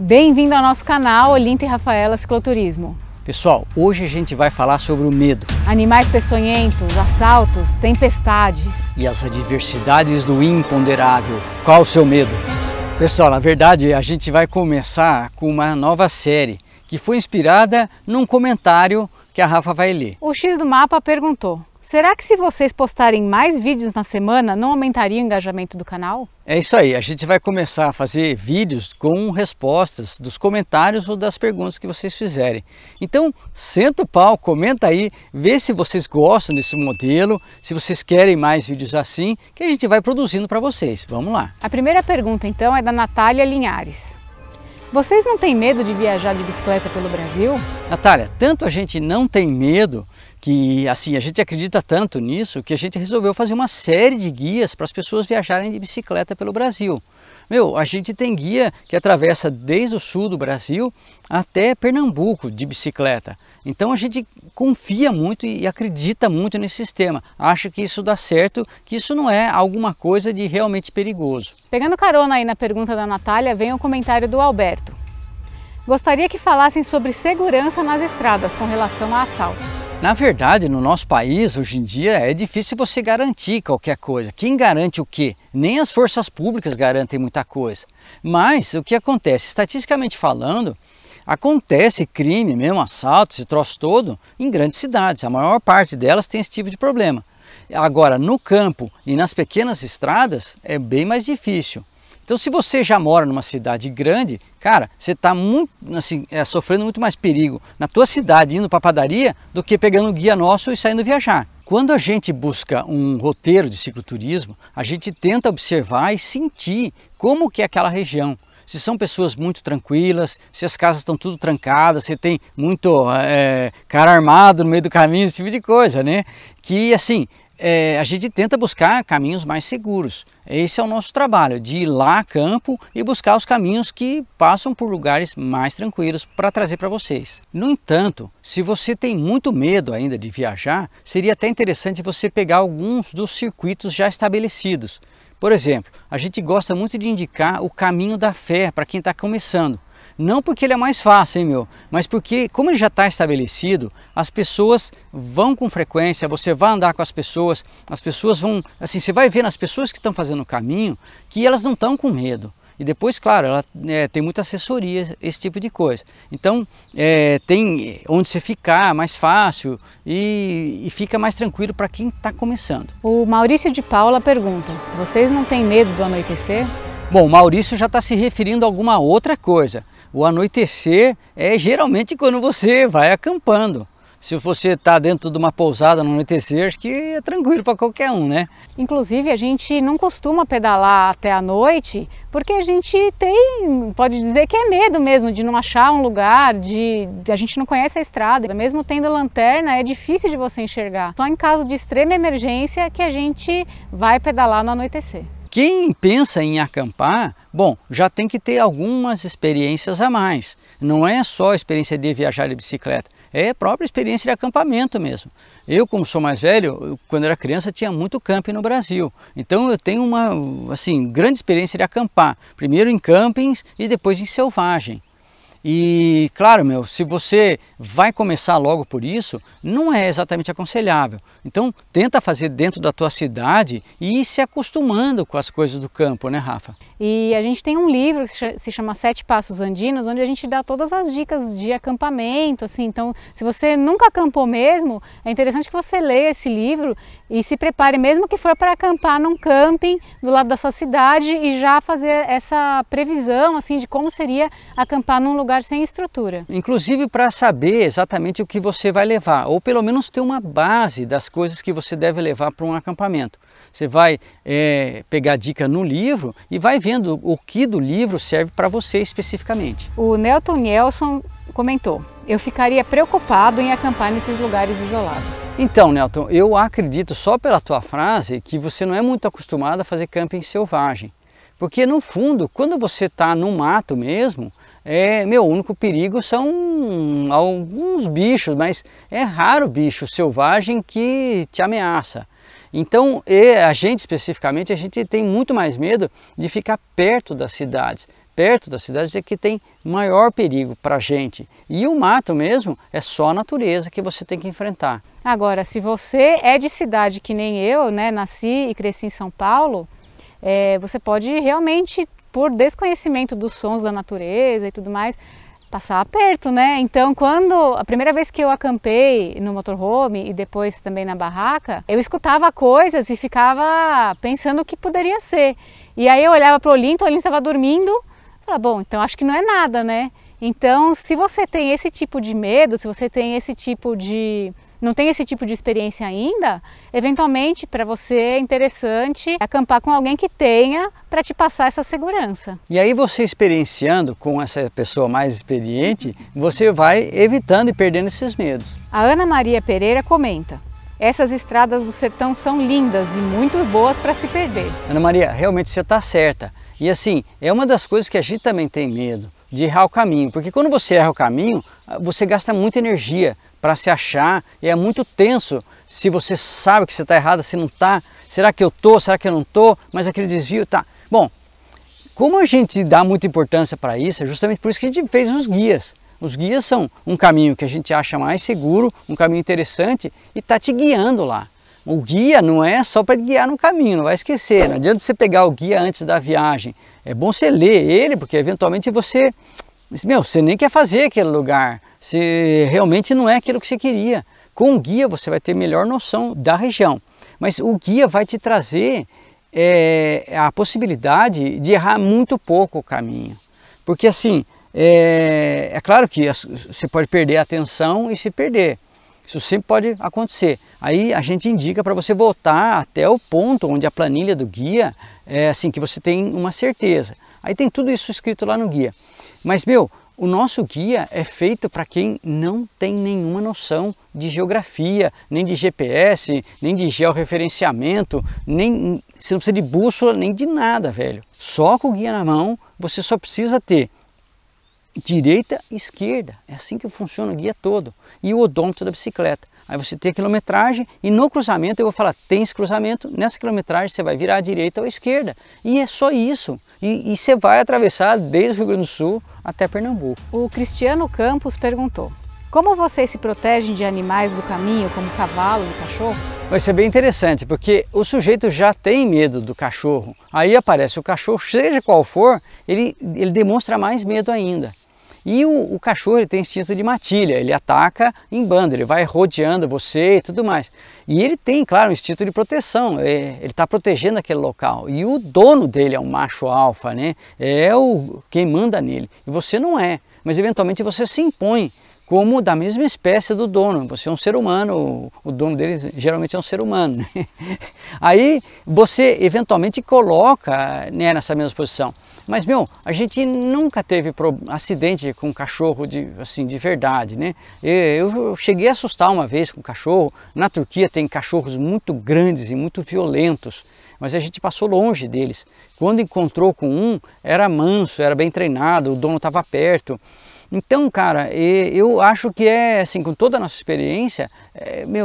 Bem-vindo ao nosso canal Olinto e Rafaela Cicloturismo. Pessoal, hoje a gente vai falar sobre o medo. Animais peçonhentos, assaltos, tempestades. E as adversidades do imponderável. Qual o seu medo? Pessoal, na verdade a gente vai começar com uma nova série que foi inspirada num comentário que a Rafa vai ler. O X do Mapa perguntou: será que se vocês postarem mais vídeos na semana não aumentaria o engajamento do canal? É isso aí, a gente vai começar a fazer vídeos com respostas dos comentários ou das perguntas que vocês fizerem. Então, senta o pau, comenta aí, vê se vocês gostam desse modelo, se vocês querem mais vídeos assim, que a gente vai produzindo para vocês. Vamos lá. A primeira pergunta então é da Natália Linhares. Vocês não têm medo de viajar de bicicleta pelo Brasil? Natália, tanto a gente não tem medo, que assim, a gente acredita tanto nisso, que a gente resolveu fazer uma série de guias para as pessoas viajarem de bicicleta pelo Brasil. A gente tem guia que atravessa desde o sul do Brasil até Pernambuco de bicicleta. Então a gente confia muito e acredita muito nesse sistema. Acha que isso dá certo, que isso não é alguma coisa de realmente perigoso. Pegando carona aí na pergunta da Natália, vem o comentário do Alberto. Gostaria que falassem sobre segurança nas estradas com relação a assaltos. Na verdade, no nosso país, hoje em dia, é difícil você garantir qualquer coisa. Quem garante o quê? Nem as forças públicas garantem muita coisa. Mas o que acontece? Estatisticamente falando, acontece crime mesmo, assaltos e troço todo em grandes cidades. A maior parte delas tem esse tipo de problema. Agora, no campo e nas pequenas estradas, é bem mais difícil. Então, se você já mora numa cidade grande, cara, você está sofrendo muito mais perigo na tua cidade indo para a padaria do que pegando um guia nosso e saindo viajar. Quando a gente busca um roteiro de cicloturismo, a gente tenta observar e sentir como que é aquela região. Se são pessoas muito tranquilas, se as casas estão tudo trancadas, se tem muito cara armado no meio do caminho, esse tipo de coisa, né? Que assim, a gente tenta buscar caminhos mais seguros. Esse é o nosso trabalho, de ir lá a campo e buscar os caminhos que passam por lugares mais tranquilos para trazer para vocês. No entanto, se você tem muito medo ainda de viajar, seria até interessante você pegar alguns dos circuitos já estabelecidos. Por exemplo, a gente gosta muito de indicar o caminho da fé para quem está começando. Não porque ele é mais fácil, hein, mas porque, como ele já está estabelecido, as pessoas vão com frequência, você vai andar com as pessoas vão, assim, você vai ver nas pessoas que estão fazendo o caminho que elas não estão com medo. E depois, claro, ela tem muita assessoria, esse tipo de coisa. Então, tem onde você ficar mais fácil e fica mais tranquilo para quem está começando. O Maurício de Paula pergunta: vocês não têm medo do anoitecer? Bom, o Maurício já está se referindo a alguma outra coisa. O anoitecer é geralmente quando você vai acampando. Se você está dentro de uma pousada no anoitecer, acho que é tranquilo para qualquer um, né? Inclusive, a gente não costuma pedalar até a noite, porque a gente pode dizer que é medo mesmo de não achar um lugar, a gente não conhece a estrada. Mesmo tendo lanterna, é difícil de você enxergar. Só em caso de extrema emergência que a gente vai pedalar no anoitecer. Quem pensa em acampar, bom, já tem que ter algumas experiências a mais. Não é só a experiência de viajar de bicicleta, é a própria experiência de acampamento mesmo. Eu, como sou mais velho, quando era criança tinha muito camping no Brasil. Então eu tenho uma grande experiência de acampar. Primeiro em campings e depois em selvagem. E claro, se você vai começar logo por isso, não é exatamente aconselhável. Então tenta fazer dentro da tua cidade e ir se acostumando com as coisas do campo, né, Rafa? E a gente tem um livro que se chama 7 Passos Andinos, onde a gente dá todas as dicas de acampamento, assim. Então, se você nunca acampou mesmo, é interessante que você leia esse livro e se prepare, mesmo que for para acampar num camping do lado da sua cidade e já fazer essa previsão, assim, de como seria acampar num lugar sem estrutura. Inclusive para saber exatamente o que você vai levar, ou pelo menos ter uma base das coisas que você deve levar para um acampamento. Você vai pegar dica no livro e vai vendo o que do livro serve para você especificamente. O Nelton Nelson comentou: eu ficaria preocupado em acampar nesses lugares isolados. Então, Nelton, eu acredito só pela tua frase que você não é muito acostumado a fazer camping selvagem. Porque no fundo, quando você está no mato mesmo, o único perigo são alguns bichos, mas é raro bicho selvagem que te ameaça. Então, a gente especificamente, a gente tem muito mais medo de ficar perto das cidades, perto das cidades é que tem maior perigo para a gente. E o mato mesmo é só a natureza que você tem que enfrentar. Agora, se você é de cidade que nem eu, né, nasci e cresci em São Paulo, você pode realmente, por desconhecimento dos sons da natureza e tudo mais, passar aperto, né? Então, a primeira vez que eu acampei no motorhome e depois também na barraca, eu escutava coisas e ficava pensando o que poderia ser. E aí eu olhava para o Olinto estava dormindo, falava, bom, então acho que não é nada, né? Então, se você tem esse tipo de medo, se você tem esse tipo de... não tem esse tipo de experiência ainda, eventualmente para você é interessante acampar com alguém que tenha para te passar essa segurança. E aí você experienciando com essa pessoa mais experiente, você vai evitando e perdendo esses medos. A Ana Maria Pereira comenta: essas estradas do sertão são lindas e muito boas para se perder. Ana Maria, realmente você está certa. E assim, é uma das coisas que a gente também tem medo, de errar o caminho. Porque quando você erra o caminho, você gasta muita energia para se achar, e é muito tenso se você sabe que você está errado, se não está, será que eu estou, será que eu não estou, mas aquele desvio tá. Bom, como a gente dá muita importância para isso, é justamente por isso que a gente fez os guias. Os guias são um caminho que a gente acha mais seguro, um caminho interessante e está te guiando lá. O guia não é só para guiar no caminho, não vai esquecer, não adianta você pegar o guia antes da viagem. É bom você ler ele, porque eventualmente você nem quer fazer aquele lugar, se realmente não é aquilo que você queria. Com o guia você vai ter melhor noção da região, mas o guia vai te trazer a possibilidade de errar muito pouco o caminho. Porque assim, é claro que você pode perder a atenção e se perder. Isso sempre pode acontecer. Aí a gente indica para você voltar até o ponto onde a planilha do guia é assim que você tem uma certeza. Aí tem tudo isso escrito lá no guia. Mas o nosso guia é feito para quem não tem nenhuma noção de geografia, nem de GPS, nem de georreferenciamento, você não precisa de bússola, nem de nada, velho. Só com o guia na mão, você só precisa ter direita e esquerda. É assim que funciona o guia todo. E o odômetro da bicicleta. Aí você tem a quilometragem e no cruzamento eu vou falar, tem esse cruzamento, nessa quilometragem você vai virar à direita ou à esquerda. E é só isso. E você vai atravessar desde o Rio Grande do Sul até Pernambuco. O Cristiano Campos perguntou: como vocês se protegem de animais do caminho, como cavalo e cachorro? Vai ser bem interessante, porque o sujeito já tem medo do cachorro. Aí aparece o cachorro, seja qual for, ele demonstra mais medo ainda. E o cachorro ele tem instinto de matilha, ele ataca em bando, ele vai rodeando você e tudo mais. E ele tem, claro, um instinto de proteção, ele está protegendo aquele local. E o dono dele é um macho alfa, né? Quem manda nele. E você não é, mas eventualmente você se impõe como da mesma espécie do dono. Você é um ser humano, o dono dele geralmente é um ser humano, né? Aí você eventualmente coloca, né, nessa mesma posição. Mas, a gente nunca teve acidente com cachorro de verdade, né? Eu cheguei a assustar uma vez com cachorro. Na Turquia tem cachorros muito grandes e muito violentos, mas a gente passou longe deles. Quando encontrou com um, era manso, era bem treinado, o dono estava perto. Então, cara, eu acho que assim, com toda a nossa experiência,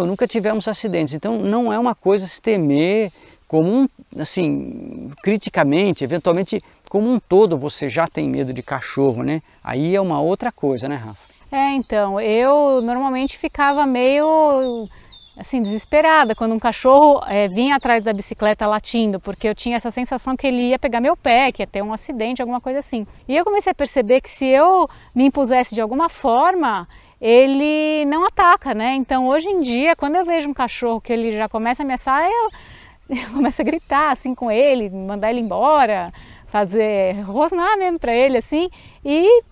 nunca tivemos acidentes. Então, não é uma coisa se temer como assim, criticamente, eventualmente, como um todo, você já tem medo de cachorro, né? Aí é uma outra coisa, né, Rafa? Então, eu normalmente ficava meio assim, desesperada quando um cachorro vinha atrás da bicicleta latindo, porque eu tinha essa sensação que ele ia pegar meu pé, que ia ter um acidente, alguma coisa assim. E eu comecei a perceber que se eu me impusesse de alguma forma, ele não ataca, né? Então hoje em dia, quando eu vejo um cachorro que ele já começa a ameaçar, eu começo a gritar assim com ele, mandar ele embora, rosnar mesmo para ele assim, e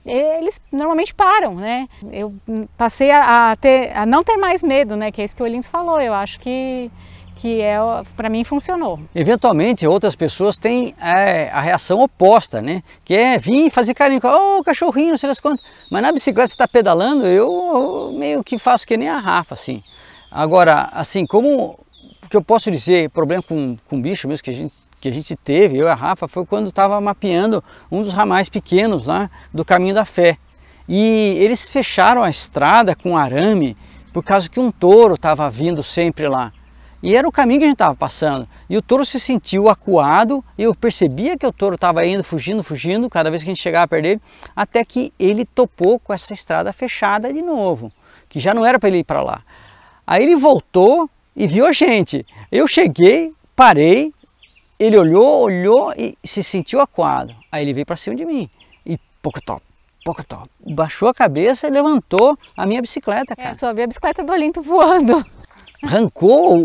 eles normalmente param, né? Eu passei a não ter mais medo, né? Que é isso que o Olinto falou. Eu acho que para mim funcionou. Eventualmente outras pessoas têm a reação oposta, né? Que é vir fazer carinho, cachorrinho, não sei das quantas. Mas na bicicleta você está pedalando, eu meio que faço que nem a Rafa, assim. Agora, assim, como que eu posso dizer, problema com bicho mesmo que a gente teve, eu e a Rafa, foi quando estava mapeando um dos ramais pequenos lá do Caminho da Fé. E eles fecharam a estrada com arame por causa que um touro estava vindo sempre lá. E era o caminho que a gente estava passando. E o touro se sentiu acuado, eu percebia que o touro estava indo, fugindo, cada vez que a gente chegava perto dele, até que ele topou com essa estrada fechada de novo, que já não era para ele ir para lá. Aí ele voltou e viu a gente. Eu cheguei, parei, ele olhou e se sentiu acuado. Aí ele veio para cima de mim e pocotó, baixou a cabeça e levantou a minha bicicleta, cara. Só vi a bicicleta do Olinto voando. Arrancou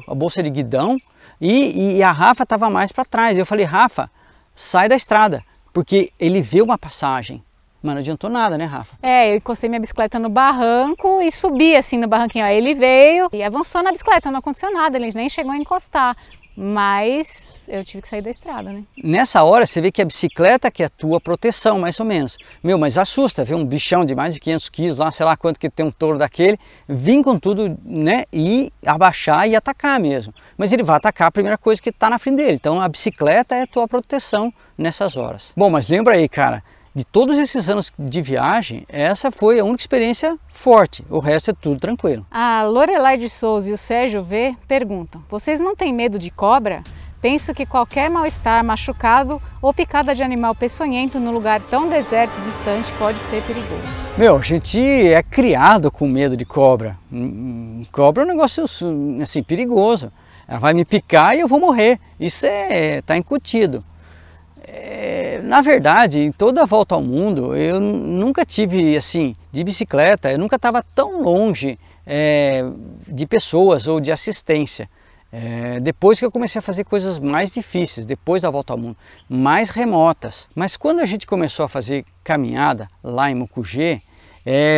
a bolsa de guidão e a Rafa estava mais para trás. Eu falei, Rafa, sai da estrada, porque ele viu uma passagem. Mas não adiantou nada, né, Rafa? Eu encostei minha bicicleta no barranco e subi assim no barranquinho. Aí ele veio e avançou na bicicleta, não aconteceu nada, ele nem chegou a encostar. Mas eu tive que sair da estrada, né? Nessa hora você vê que a bicicleta que é a tua proteção, mais ou menos. Meu, mas assusta, ver um bichão de mais de 500 quilos lá, sei lá quanto que tem um touro daquele, vir com tudo, né, e abaixar e atacar mesmo. Mas ele vai atacar a primeira coisa que está na frente dele. Então a bicicleta é a tua proteção nessas horas. Bom, mas lembra aí, cara, de todos esses anos de viagem, essa foi a única experiência forte, o resto é tudo tranquilo. A Lorelai de Souza e o Sérgio V perguntam, vocês não têm medo de cobra? Penso que qualquer mal-estar, machucado ou picada de animal peçonhento no lugar tão deserto e distante pode ser perigoso. Meu, a gente é criado com medo de cobra. Cobra é um negócio assim, perigoso. Ela vai me picar e eu vou morrer. Isso tá incutido. Na verdade, em toda a volta ao mundo, eu nunca tive assim, de bicicleta, eu nunca estava tão longe de pessoas ou de assistência. Depois que eu comecei a fazer coisas mais difíceis, depois da volta ao mundo, mais remotas. Mas quando a gente começou a fazer caminhada lá em Mucugê,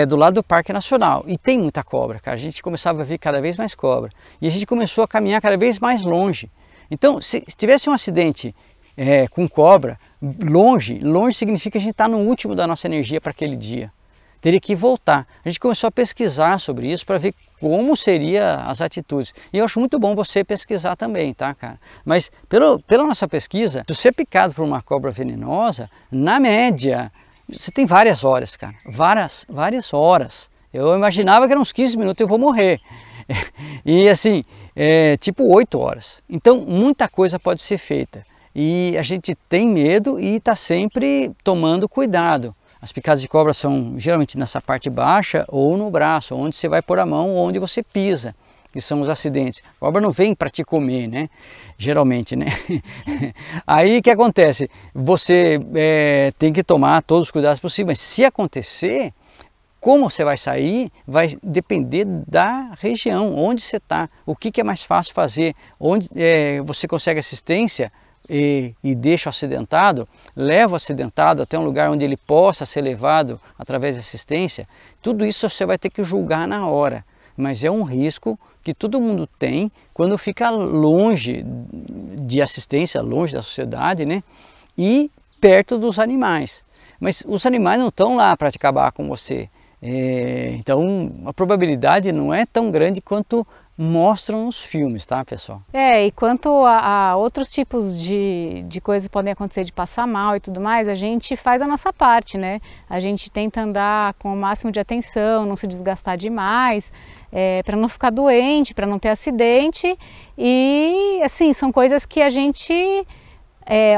do lado do Parque Nacional, e tem muita cobra, cara, a gente começava a ver cada vez mais cobra, e a gente começou a caminhar cada vez mais longe. Então, se tivesse um acidente com cobra, longe significa que a gente está no último da nossa energia para aquele dia. Teria que voltar. A gente começou a pesquisar sobre isso para ver como seriam as atitudes. E eu acho muito bom você pesquisar também, tá, cara? Mas pela nossa pesquisa, se você é picado por uma cobra venenosa, na média, você tem várias horas, cara. Várias horas. Eu imaginava que eram uns 15 minutos eu vou morrer. E assim, tipo 8 horas. Então, muita coisa pode ser feita. E a gente tem medo e está sempre tomando cuidado. As picadas de cobra são geralmente nessa parte baixa ou no braço, onde você vai pôr a mão ou onde você pisa, que são os acidentes. A cobra não vem para te comer, né? Geralmente, né? Aí o que acontece? Você tem que tomar todos os cuidados possíveis, mas se acontecer, como você vai sair vai depender da região, onde você está, o que é mais fácil fazer, onde você consegue assistência, e deixa o acidentado, leva o acidentado até um lugar onde ele possa ser levado através de assistência. Tudo isso você vai ter que julgar na hora, mas é um risco que todo mundo tem quando fica longe de assistência, longe da sociedade, né? E perto dos animais. Mas os animais não estão lá para acabar com você. Então a probabilidade não é tão grande quanto mostram nos filmes, tá, pessoal? E quanto a outros tipos de coisas que podem acontecer, de passar mal e tudo mais, a gente faz a nossa parte, né? A gente tenta andar com o máximo de atenção, não se desgastar demais, para não ficar doente, para não ter acidente. E assim, são coisas que a gente...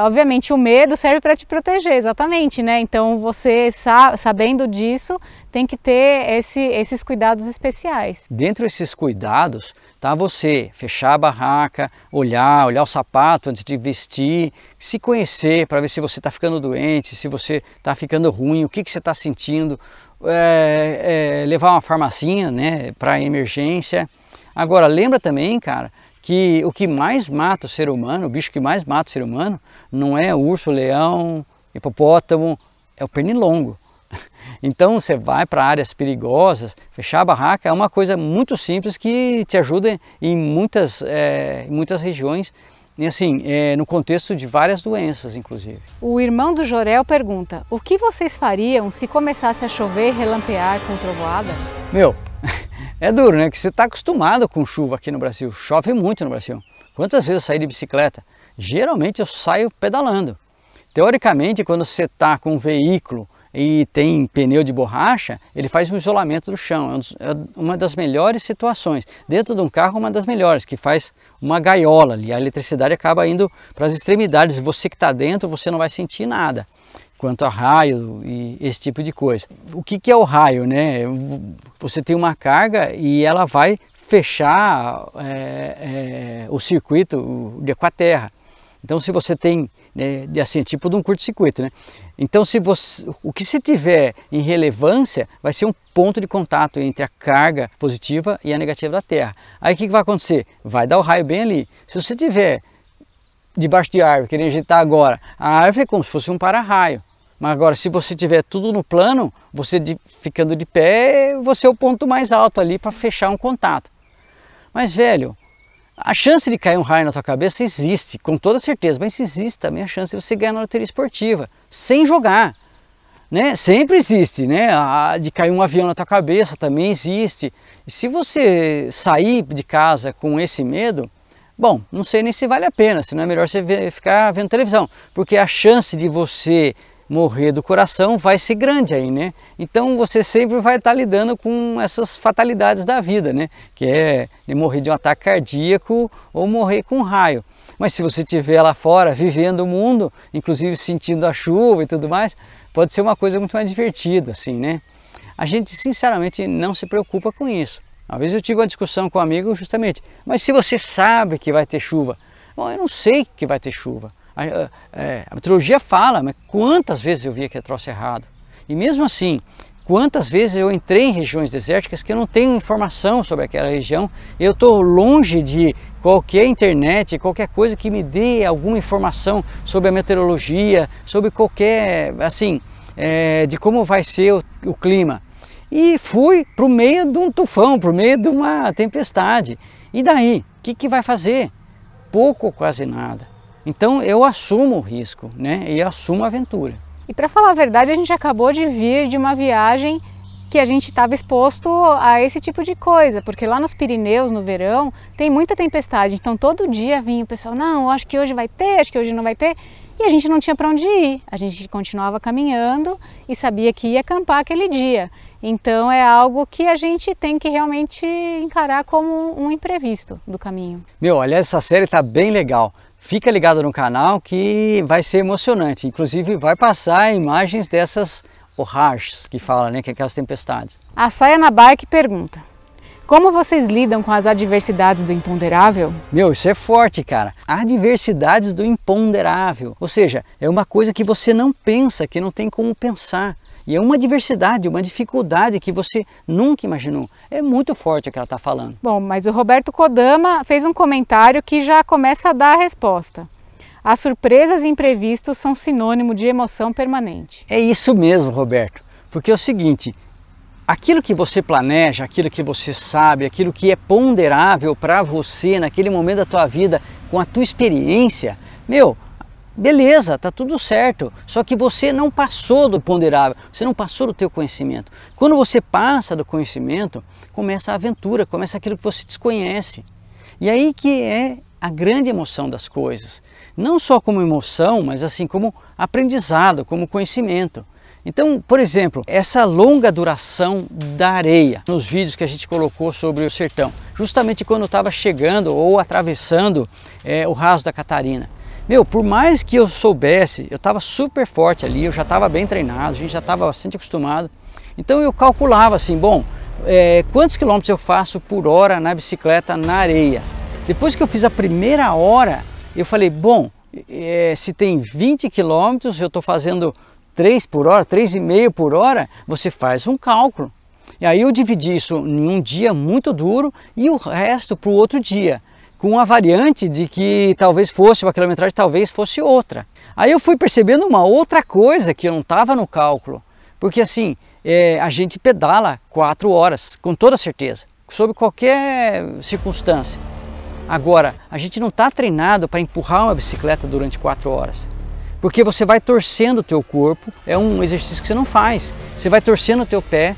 obviamente o medo serve para te proteger, exatamente, né? Então você sabendo disso tem que ter esses cuidados especiais. Dentro desses cuidados tá você fechar a barraca, olhar o sapato antes de vestir, se conhecer para ver se você está ficando doente, se você está ficando ruim, o que você está sentindo, levar uma farmacinha, né, para emergência. Agora lembra também, cara, que o que mais mata o ser humano, o bicho que mais mata o ser humano, não é o urso, o leão, hipopótamo, é o pernilongo. Então você vai para áreas perigosas, fechar a barraca é uma coisa muito simples que te ajuda em muitas regiões, e assim, no contexto de várias doenças, inclusive. O irmão do Jorel pergunta, o que vocês fariam se começasse a chover, relampear com trovoada? Meu, é duro, né? Que você está acostumado com chuva aqui no Brasil. Chove muito no Brasil. Quantas vezes eu saí de bicicleta? Geralmente eu saio pedalando. Teoricamente, quando você está com um veículo e tem pneu de borracha, ele faz um isolamento do chão. É uma das melhores situações. Dentro de um carro, uma das melhores, que faz uma gaiola ali. A eletricidade acaba indo para as extremidades. Você que está dentro, você não vai sentir nada quanto a raio e esse tipo de coisa. O que é o raio, né? Você tem uma carga e ela vai fechar o circuito com a terra. Então, se você tem, assim, tipo de um curto-circuito, né? Então, o que se tiver em relevância vai ser um ponto de contato entre a carga positiva e a negativa da Terra. Aí o que vai acontecer? Vai dar o raio bem ali. Se você tiver debaixo de árvore, que nem a gente está agora, a árvore é como se fosse um para-raio. Mas agora, se você tiver tudo no plano, ficando de pé, você é o ponto mais alto ali para fechar um contato. Mas, velho, a chance de cair um raio na tua cabeça existe, com toda certeza, mas existe também a chance de você ganhar na loteria esportiva, sem jogar, né? Sempre existe, né? De cair um avião na tua cabeça também existe. E se você sair de casa com esse medo, bom, não sei nem se vale a pena, se não é melhor você ficar vendo televisão, porque a chance de você morrer do coração vai ser grande aí, né? Então você sempre vai estar lidando com essas fatalidades da vida, né? Que é morrer de um ataque cardíaco ou morrer com um raio. Mas se você estiver lá fora vivendo o mundo, inclusive sentindo a chuva e tudo mais, pode ser uma coisa muito mais divertida, assim, né? A gente sinceramente não se preocupa com isso. Uma vez eu tive uma discussão com um amigo justamente, mas se você sabe que vai ter chuva, bom, eu não sei que vai ter chuva. A meteorologia fala, mas quantas vezes eu vi aquele troço errado? E mesmo assim, quantas vezes eu entrei em regiões desérticas que eu não tenho informação sobre aquela região, eu estou longe de qualquer internet, qualquer coisa que me dê alguma informação sobre a meteorologia, sobre qualquer, assim, de como vai ser o clima. E fui para o meio de um tufão, para o meio de uma tempestade. E daí? O que vai fazer? Pouco ou quase nada. Então eu assumo o risco, né? E assumo a aventura. E para falar a verdade, a gente acabou de vir de uma viagem que a gente estava exposto a esse tipo de coisa, porque lá nos Pirineus, no verão, tem muita tempestade, então todo dia vinha o pessoal, não, acho que hoje vai ter, acho que hoje não vai ter, e a gente não tinha para onde ir, a gente continuava caminhando e sabia que ia acampar aquele dia. Então é algo que a gente tem que realmente encarar como um imprevisto do caminho. Meu, olha, essa série tá bem legal. Fica ligado no canal que vai ser emocionante, inclusive vai passar imagens dessas orages que fala, né, que é aquelas tempestades. A Sayana Bike pergunta, como vocês lidam com as adversidades do imponderável? Meu, isso é forte, cara. Adversidades do imponderável, ou seja, é uma coisa que você não pensa, que não tem como pensar. E é uma adversidade, uma dificuldade que você nunca imaginou. É muito forte o que ela está falando. Bom, mas o Roberto Kodama fez um comentário que já começa a dar a resposta. As surpresas e imprevistos são sinônimo de emoção permanente. É isso mesmo, Roberto. Porque é o seguinte, aquilo que você planeja, aquilo que você sabe, aquilo que é ponderável para você naquele momento da tua vida, com a tua experiência, meu, beleza, tá tudo certo, só que você não passou do ponderável, você não passou do teu conhecimento. Quando você passa do conhecimento, começa a aventura, começa aquilo que você desconhece. E aí que é a grande emoção das coisas, não só como emoção, mas assim como aprendizado, como conhecimento. Então, por exemplo, essa longa duração da areia, nos vídeos que a gente colocou sobre o sertão, justamente quando eu estava chegando ou atravessando o Raso da Catarina. Meu, por mais que eu soubesse, eu estava super forte ali, eu já estava bem treinado, a gente já estava bastante acostumado. Então eu calculava assim, bom, quantos quilômetros eu faço por hora na bicicleta na areia? Depois que eu fiz a primeira hora, eu falei, bom, se tem 20 quilômetros, eu estou fazendo 3 por hora, 3,5 por hora, você faz um cálculo. E aí eu dividi isso em um dia muito duro e o resto para o outro dia, com a variante de que talvez fosse uma quilometragem, talvez fosse outra. Aí eu fui percebendo uma outra coisa que eu não estava no cálculo, porque assim, a gente pedala 4 horas, com toda certeza, sob qualquer circunstância. Agora, a gente não está treinado para empurrar uma bicicleta durante 4 horas, porque você vai torcendo o teu corpo, é um exercício que você não faz, você vai torcendo o teu pé,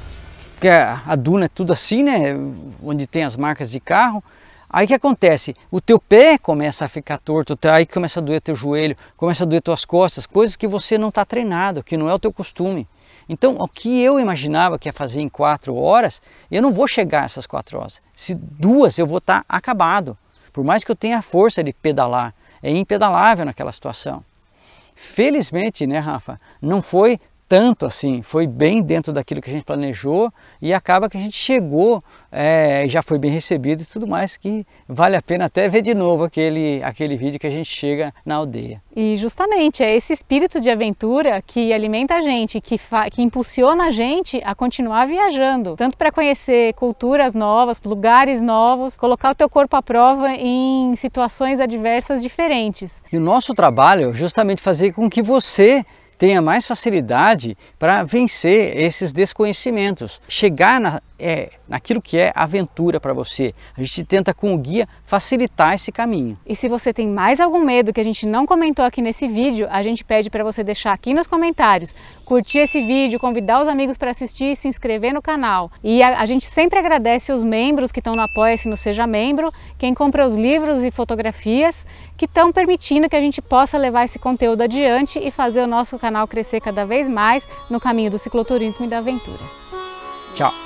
porque a duna é tudo assim, né, onde tem as marcas de carro. Aí o que acontece? O teu pé começa a ficar torto, aí começa a doer teu joelho, começa a doer tuas costas, coisas que você não está treinado, que não é o teu costume. Então, o que eu imaginava que ia fazer em 4 horas, eu não vou chegar a essas 4 horas. Se 2 eu vou estar acabado. Por mais que eu tenha a força de pedalar, é impedalável naquela situação. Felizmente, né, Rafa, não foi tanto assim, foi bem dentro daquilo que a gente planejou e acaba que a gente chegou, já foi bem recebido e tudo mais, que vale a pena até ver de novo aquele vídeo que a gente chega na aldeia. E justamente é esse espírito de aventura que alimenta a gente, que impulsiona a gente a continuar viajando, tanto para conhecer culturas novas, lugares novos, colocar o teu corpo à prova em situações adversas diferentes. E o nosso trabalho é justamente fazer com que você tenha mais facilidade para vencer esses desconhecimentos, chegar naquilo que é aventura para você. A gente tenta com o guia facilitar esse caminho. E se você tem mais algum medo que a gente não comentou aqui nesse vídeo, a gente pede para você deixar aqui nos comentários, curtir esse vídeo, convidar os amigos para assistir, se inscrever no canal. E a gente sempre agradece os membros que estão no Apoia-se no Seja Membro, quem compra os livros e fotografias, que estão permitindo que a gente possa levar esse conteúdo adiante e fazer o nosso canal crescer cada vez mais no caminho do cicloturismo e da aventura. Tchau!